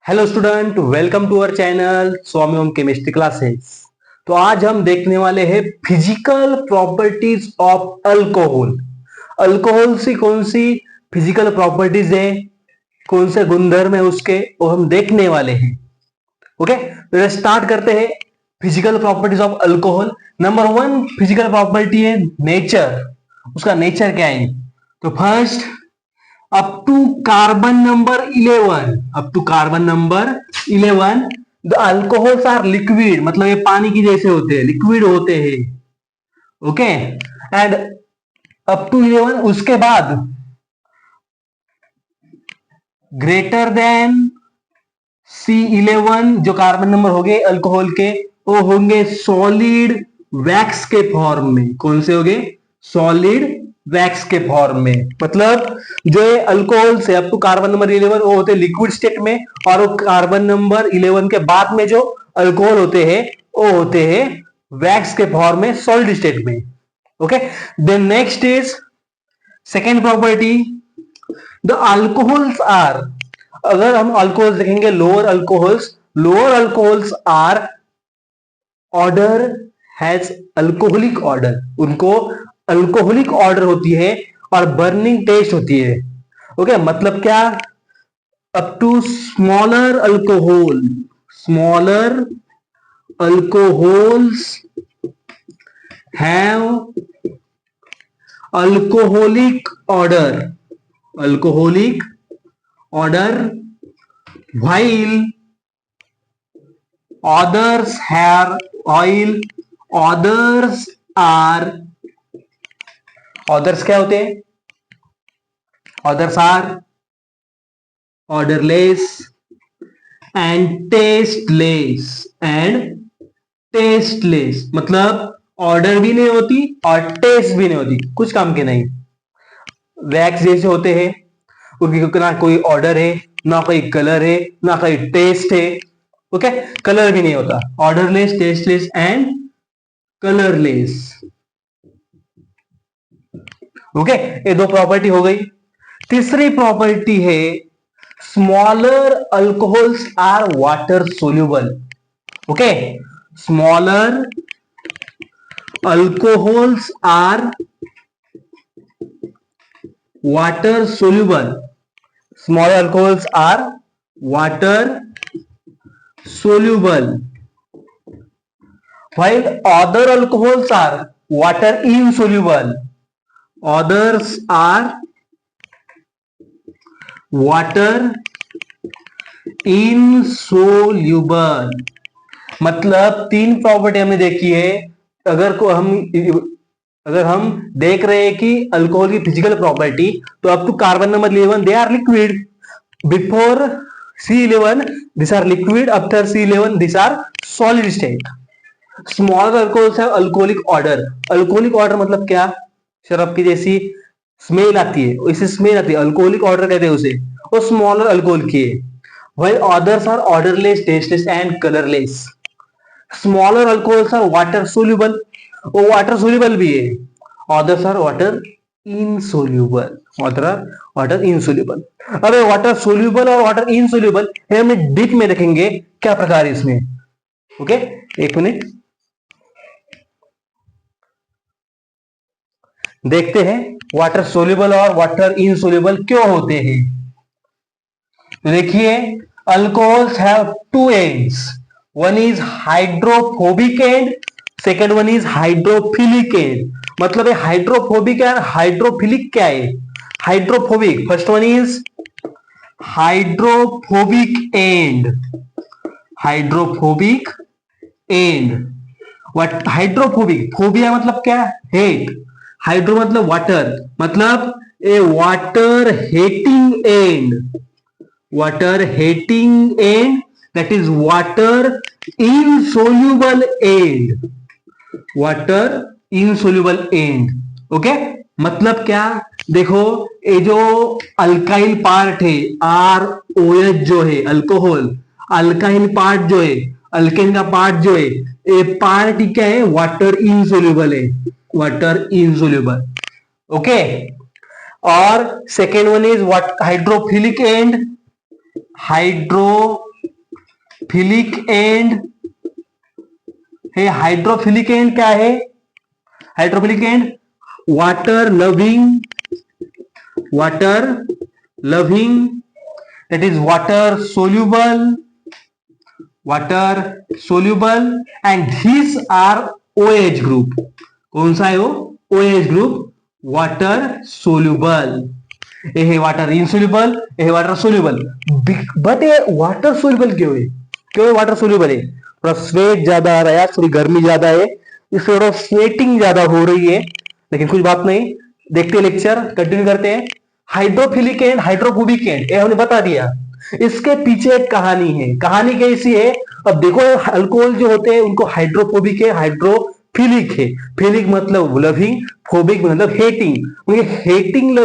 Hello student, welcome to our channel Swami Om chemistry classes. तो आज हम देखने वाले हैं physical properties of alcohol. Alcohol से कौन सी फिजिकल प्रॉपर्टीज है, कौन से गुणधर्म है उसके, वो हम देखने वाले हैं। ओके, तो स्टार्ट करते हैं। Physical properties of alcohol. Number 1 physical property है नेचर। उसका नेचर क्या है? तो first, up to carbon number 11 the alcohols are liquid, मतलब ये पानी की जैसे होते हैं, लिक्विड होते हैं। ओके, एंड अप टू 11 उसके बाद ग्रेटर देन C11 जो कार्बन नंबर हो गए अल्कोहल के, वो होंगे सॉलिड वैक्स के फॉर्म में। कौन से हो गए? सॉलिड वैक्स के फॉर्म में। मतलब जो अल्कोहल से अप टू कार्बन नंबर 11 वो होते लिक्विड स्टेट में, और वो कार्बन नंबर 11 के बाद में जो अल्कोहल होते हैं वो होते हैं वैक्स के फॉर्म में, सॉलिड स्टेट में। Okay, then next is second property, the alcohols are. अगर हम अल्कोहल्स देखेंगे, lower alcohols are odour has alcoholic odour, उनको अल्कोहलिक ऑर्डर होती है और बर्निंग टेस्ट होती है। ओके, मतलब क्या? Up to smaller alcohols have alcoholic odour while others क्या होते हैं? others are orderless and tasteless, मतलब ऑर्डर भी नहीं होती और टेस्ट भी नहीं होती, कुछ काम के नहीं। वैक्स जैसे होते हैं, उनकी ना कोई ऑर्डर है, ना कोई कलर है, ना कोई टेस्ट है। ओके, कलर भी नहीं होता। Odourless, tasteless and colourless. Okay, ये दो प्रॉपर्टी हो गई। तीसरी प्रॉपर्टी है smaller alcohols are water soluble. Okay, smaller alcohols are water soluble. Small alcohols are water soluble, while other alcohols are water insoluble. Others are water insoluble. मतलब तीन property हमने देखी है। अगर हम देख रहे हैं कि अल्कोहल की फिजिकल प्रॉपर्टी, तो up to carbon number 11 they are liquid, before C11 this are liquid, after C11 this are solid state. Smaller alcohols है अल्कोहलिक ऑर्डर मतलब क्या? शराब की जैसी स्मेल आती है, इसे स्मेल आती है, अल्कोहलिक ऑर्डर कहते हैं उसे, वो स्मॉलर अल्कोहल की है। While others are odourless, tasteless and colourless. Smaller alcohols are water soluble, वो वाटर सोल्यूबल भी है। Others are water insoluble. अबे वाटर सोल्यूबल और वाटर इनसोल्यूबल है, हम डीप में देखेंगे क्या प्रकार है इसमें। ओके, एक मिनट देखते हैं वाटर सोल्यूबल और वाटर इनसोल्यूबल क्यों होते हैं। तो देखिए, alcohols have two ends, one is hydrophobic end, second one is hydrophilic end. मतलब हाइड्रोफोबिक एंड हाइड्रोफिलिक क्या है? Hydrophobic, first one is hydrophobic and what hydrophobic, phobia मतलब क्या? हेट। हाइड्रो मतलब वाटर, मतलब a water hating end that is water insoluble end. Okay, मतलब क्या? देखो, ये जो अल्काइल पार्ट है ROH जो है अल्कोहल, अल्काइन पार्ट जो है, अल्केन का पार्ट जो है, ये पार्ट क्या है? वाटर इनसोल्यूबल है, ओके। और second one is what? Hydrophilic and philic and है। हाइड्रोफिलिक एंड क्या है? Hydrophilic and water loving, that is water soluble and these are OH group. कौन सा है वो? OH group, water soluble. ये है वाटर इनसोल्यूबल, ये है वाटर सोल्यूबल। बट ये वाटर सोल्यूबल क्यों है? क्यों वाटर सोल्यूबल है? थोड़ा स्वेट ज्यादा आ रहा है, थोड़ी गर्मी ज्यादा है, इससे थोड़ा स्वेटिंग ज्यादा हो रही है, लेकिन कुछ बात नहीं। देखते हैं, लेक्चर कंटिन्यू करते हैं। हाइड्रोफिलिक एंड हाइड्रोफोबिक एंड ये हमने बता दिया। इसके पीछे एक कहानी है। कहानी कैसी है? अब देखो, अल्कोहल जो होते हैं उनको हाइड्रोफोबिक है, हाइड्रोफिलिक है। फिलिक मतलब लविंग, फोबिक मतलब हेटिंग। हेटिंग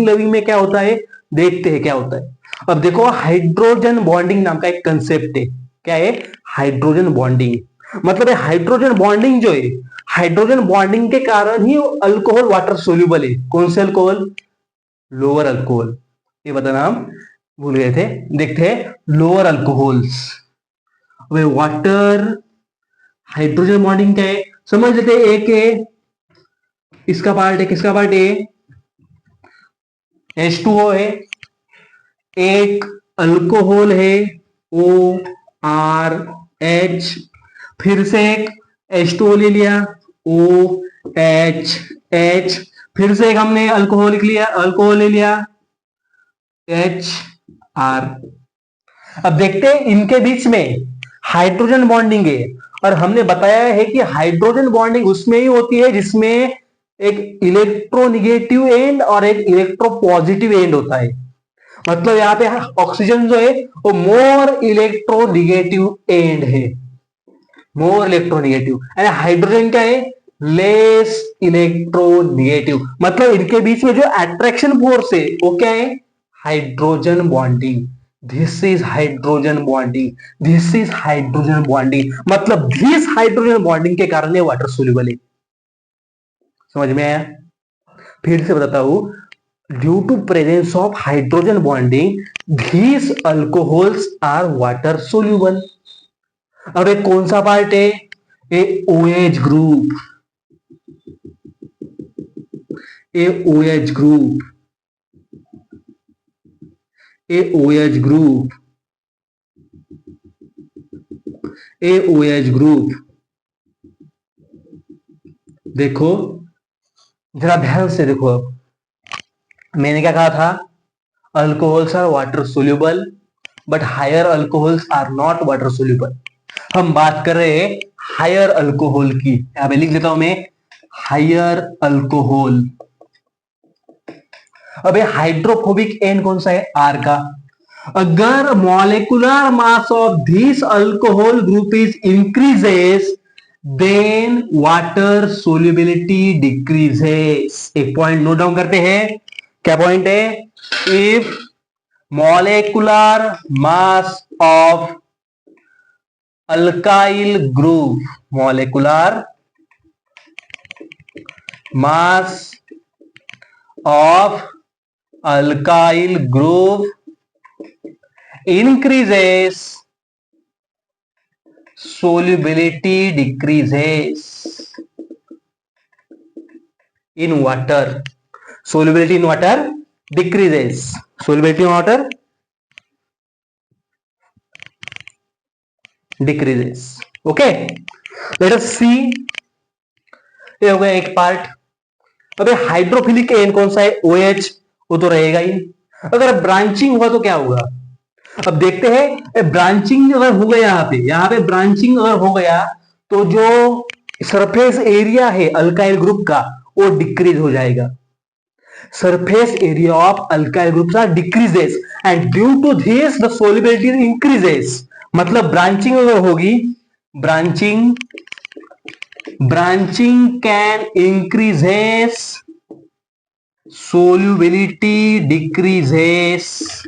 लविंग में क्या होता है, देखते हैं क्या होता है। अब देखो, हाइड्रोजन बॉन्डिंग नाम का एक कंसेप्ट है। क्या है? Hydrogen bonding. मतलब हाइड्रोजन बॉन्डिंग जो है, हाइड्रोजन बॉन्डिंग के कारण ही अल्कोहल वाटर सोल्यूबल है। कौन से अल्कोहल? Lower alcohol. ये बताना हम भूल गए थे। देखते हैं lower alcohols. Water hydrogen bonding क्या है समझ लेते हैं। एक है, इसका पार्ट है, किसका पार्ट है? H2O है। एक अल्कोहल है ORH, फिर से एक H2O ले लिया OHH, फिर से एक हमने अल्कोहल ले लिया HR। अब देखते हैं इनके बीच में हाइड्रोजन बॉन्डिंग है, और हमने बताया है कि हाइड्रोजन बॉन्डिंग उसमें ही होती है जिसमें एक इलेक्ट्रोनिगेटिव एंड और एक इलेक्ट्रोपॉजिटिव एंड होता है। मतलब यहाँ पे ऑक्सीजन जो है वो मोर इलेक्ट्रोनिगेटिव एंड है, मोर इलेक्ट्रोनिगेटिव। एंड हाइड्रोजन क्या है? Less electronegative. मतलब इनके बीच में जो अट्रैक्शन फोर्स है वो क्या है? Hydrogen bonding. This is hydrogen bonding, this is hydrogen bonding. मतलब दिस हाइड्रोजन बॉन्डिंग के कारण ये वाटर सोल्यूबल है। समझ में आया? फिर से बताता हूं, due to presence of hydrogen bonding these alcohols are water soluble। अब एक कौन सा पार्ट है? ए OH ग्रुप, ए OH ग्रुप, ए OH ग्रुप, ए OH ग्रुप। देखो जरा ध्यान से देखो। अब मैंने क्या कहा था? Alcohols are water soluble but higher alcohols are not water soluble. हम बात कर रहे हैं हायर अल्कोहल की। यहां पे लिख देता हूं मैं, हायर अल्कोहल। अब हाइड्रोफोबिक एंड कौन सा है? आर का। अगर molecular mass of this alcohol group is increases then water solubility decreases. एक पॉइंट नोट डाउन करते हैं। क्या पॉइंट है? If molecular mass of alkyl group, molecular mass of alkyl group increases, solubility decreases in water, solubility in water decreases, solubility in water decreases। okay, let us see। ये हो गया एक part. अब hydrophilic N कौन सा है? OH, वो तो रहेगा ही। अगर ब्रांचिंग हुआ तो क्या होगा? अब देखते हैं, ब्रांचिंग अगर हो गया यहाँ पे ब्रांचिंग अगर हो गया तो जो सरफेस एरिया है अल्काइल ग्रुप का वो डिक्रीज हो जाएगा। Surface area of alkyl groups are decreases and due to this the solubility increases. मतलब ब्रांचिंग अगर होगी, branching can increases, solubility decreases,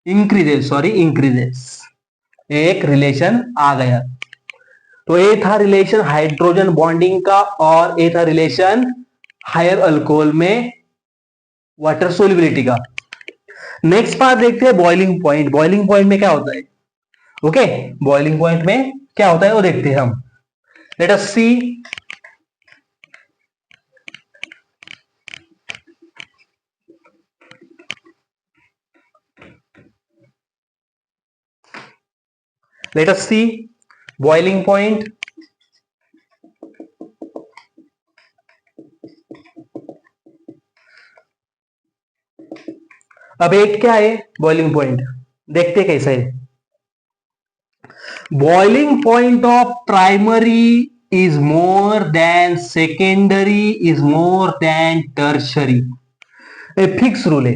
increases. एक रिलेशन आ गया। तो ये था रिलेशन हाइड्रोजन बॉन्डिंग का, और ये था रिलेशन हायर अल्कोहल में वाटर सोल्युबिलिटी का। नेक्स्ट पार्ट देखते हैं बॉइलिंग पॉइंट। बॉइलिंग पॉइंट में क्या होता है? ओके, बॉइलिंग पॉइंट में क्या होता है वो देखते हैं हम। लेट अस सी बॉइलिंग पॉइंट। अब एक क्या है बॉइलिंग पॉइंट, देखते कैसा है। Boiling point of primary is more than secondary is more than tertiary. Fix rule है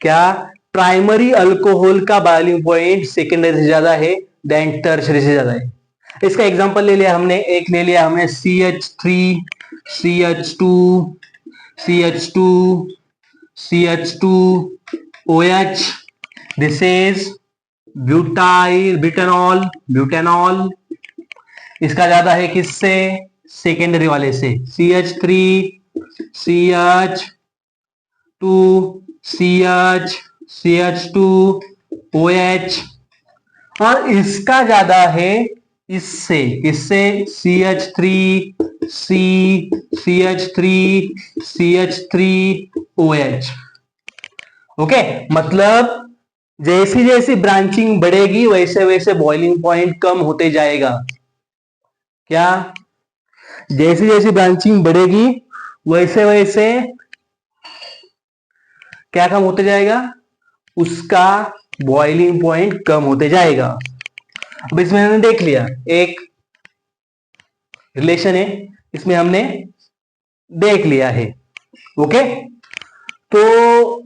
क्या, प्राइमरी अल्कोहल का बॉइलिंग पॉइंट सेकेंडरी से ज्यादा है देन टर्शरी से ज्यादा है। इसका एग्जांपल ले लिया हमने, एक ले लिया हमने CH3 CH2 CH2 CH2 OH, this is butanol butanol. इसका ज्यादा है किससे, सेकेंडरी वाले से, CH3 CH2 CH2 OH। और इसका ज्यादा है इससे, इससे CH3 CH3 OH। ओके, मतलब जैसी जैसी ब्रांचिंग बढ़ेगी वैसे वैसे बॉइलिंग पॉइंट कम होते जाएगा। क्या, जैसी जैसी ब्रांचिंग बढ़ेगी वैसे वैसे क्या कम होते जाएगा, उसका बॉइलिंग पॉइंट कम होते जाएगा। अब इसमें हमने देख लिया एक रिलेशन है, इसमें हमने देख लिया है। ओके, तो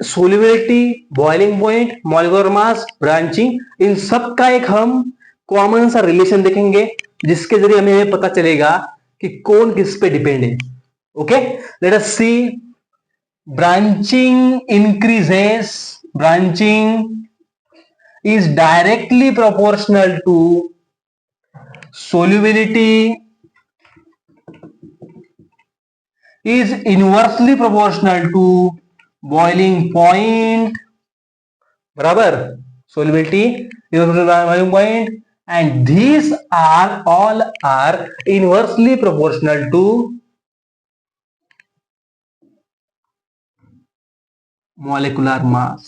solubility, boiling point, molecular mass, branching, इन सब का एक हम कॉमन सा रिलेशन देखेंगे जिसके जरिए हमें पता चलेगा कि कौन किस पे डिपेंड है। Okay, let us C branching increases, branching is directly proportional to solubility is inversely proportional to boiling point, बराबर, solubility inversely proportional to boiling point, and these are all are inversely proportional to molecular mass।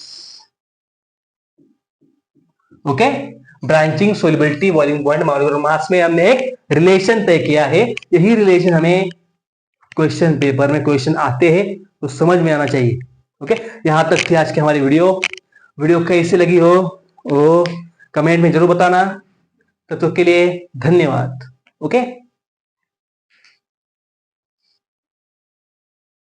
Okay, branching, solubility, boiling point, molecular मास में हमने एक relation तय किया है। यही relation हमें question paper में क्वेश्चन आते हैं तो समझ में आना चाहिए। ओके, यहां तक थी आज की हमारी वीडियो कैसी लगी हो वो कमेंट में जरूर बताना। तब तक के लिए धन्यवाद। ओके।